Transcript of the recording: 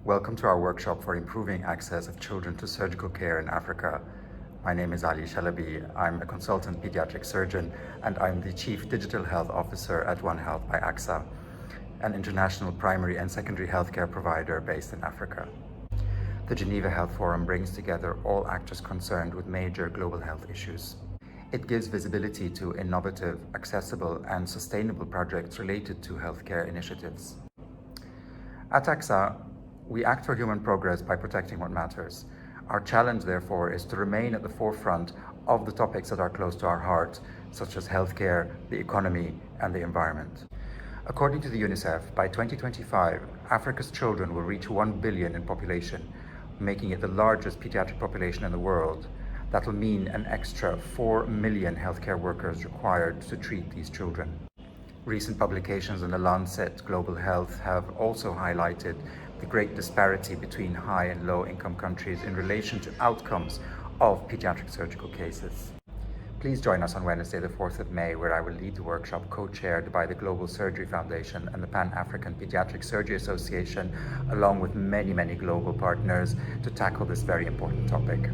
Welcome to our workshop for improving access of children to surgical care in Africa. My name is Ali Shalabi. I'm a consultant pediatric surgeon and I'm the Chief Digital Health Officer at One Health by AXA, an international primary and secondary healthcare provider based in Africa. The Geneva Health Forum brings together all actors concerned with major global health issues. It gives visibility to innovative, accessible and sustainable projects related to healthcare initiatives. At AXA, we act for human progress by protecting what matters. Our challenge, therefore, is to remain at the forefront of the topics that are close to our heart, such as healthcare, the economy, and the environment. According to the UNICEF, by 2025, Africa's children will reach 1 billion in population, making it the largest pediatric population in the world. That will mean an extra 4 million healthcare workers required to treat these children. Recent publications in the Lancet Global Health have also highlighted the great disparity between high and low income countries in relation to outcomes of pediatric surgical cases. Please join us on Wednesday, the 4th of May, where I will lead the workshop co-chaired by the Global Surgery Foundation and the Pan-African Pediatric Surgery Association, along with many global partners, to tackle this very important topic.